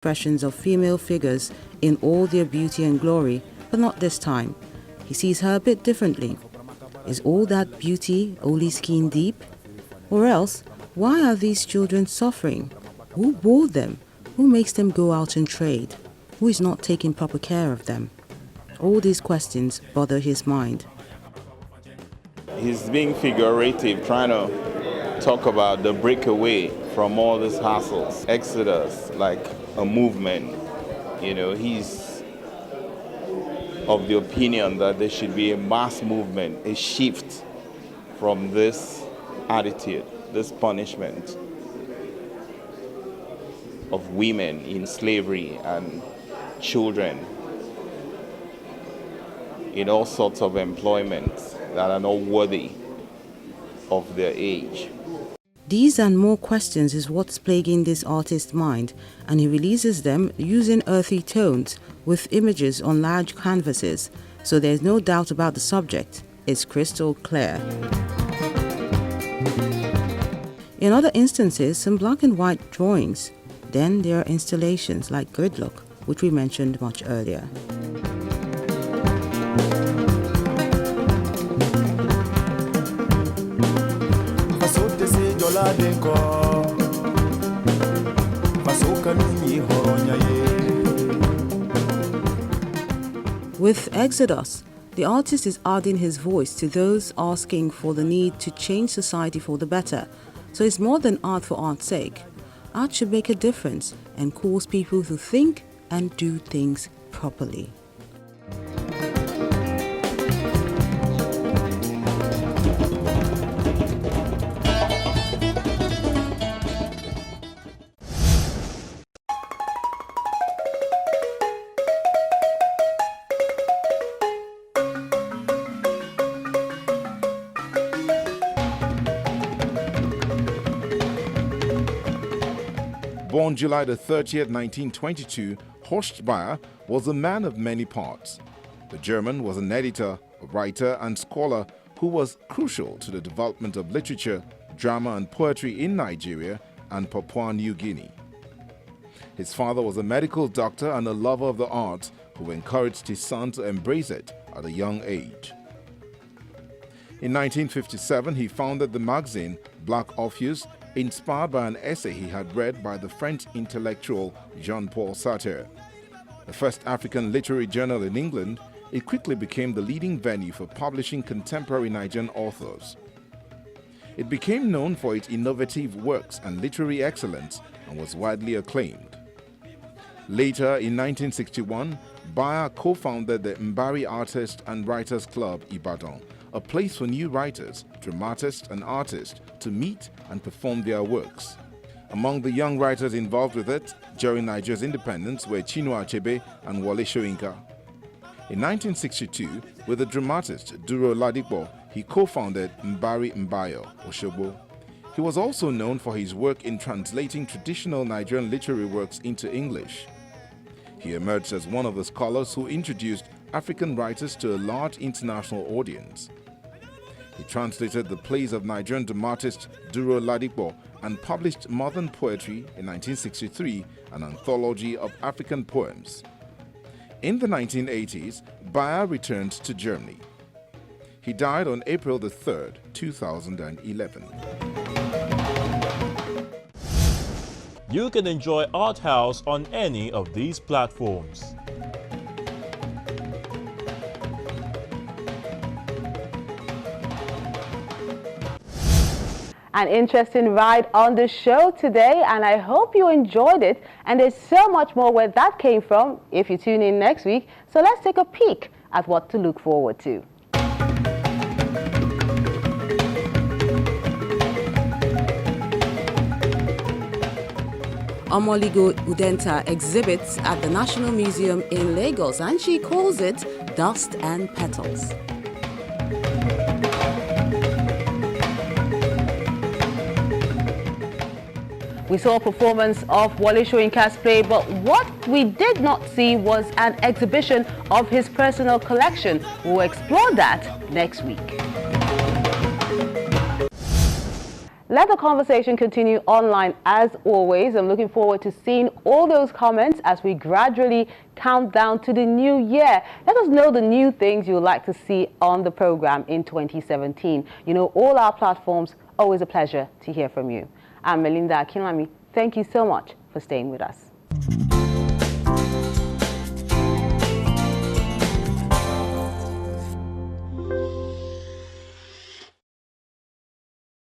expressions of female figures in all their beauty and glory, but not this time. He sees her a bit differently. Is all that beauty only skin deep? Or else, why are these children suffering? Who bore them? Who makes them go out and trade? Who is not taking proper care of them? All these questions bother his mind. He's being figurative, trying to talk about the breakaway from all these hassles. Exodus, like a movement. You know, he's of the opinion that there should be a mass movement, a shift from this attitude, this punishment of women in slavery and children in all sorts of employments that are not worthy of their age. These and more questions is what's plaguing this artist's mind, and he releases them using earthy tones with images on large canvases, so there's no doubt about the subject. It's crystal clear. In other instances, some black and white drawings. Then there are installations like Good Luck, which we mentioned much earlier. With Exodus, the artist is adding his voice to those asking for the need to change society for the better. So it's more than art for art's sake. Art should make a difference and cause people to think and do things properly. Born July the 30th, 1922, Horst Bayer was a man of many parts. The German was an editor, a writer and scholar who was crucial to the development of literature, drama and poetry in Nigeria and Papua New Guinea. His father was a medical doctor and a lover of the arts who encouraged his son to embrace it at a young age. In 1957, he founded the magazine Black Orpheus, inspired by an essay he had read by the French intellectual Jean-Paul Sartre. The first African literary journal in England, it quickly became the leading venue for publishing contemporary Nigerian authors. It became known for its innovative works and literary excellence and was widely acclaimed. Later, in 1961, Bayer co-founded the Mbari Artists and Writers Club, Ibadan, a place for new writers, dramatists and artists to meet and perform their works. Among the young writers involved with it during Nigeria's independence were Chinua Achebe and Wole Soyinka. In 1962, with the dramatist Duro Ladipo, he co-founded Mbari Mbayo, Oshogbo. He was also known for his work in translating traditional Nigerian literary works into English. He emerged as one of the scholars who introduced African writers to a large international audience. He translated the plays of Nigerian dramatist Duro Ladipo and published Modern Poetry in 1963, an anthology of African poems. In the 1980s, Bayer returned to Germany. He died on April the 3rd, 2011. You can enjoy Art House on any of these platforms. An interesting ride on the show today, and I hope you enjoyed it. And there's so much more where that came from if you tune in next week. So let's take a peek at what to look forward to. Omoligo Udenta exhibits at the National Museum in Lagos, and she calls it Dust and Petals. We saw a performance of Wole Soyinka's play, but what we did not see was an exhibition of his personal collection. We'll explore that next week. Let the conversation continue online as always. I'm looking forward to seeing all those comments as we gradually count down to the new year. Let us know the new things you would like to see on the program in 2017. You know, all our platforms, always a pleasure to hear from you. I'm Melinda Akinlami. Thank you so much for staying with us.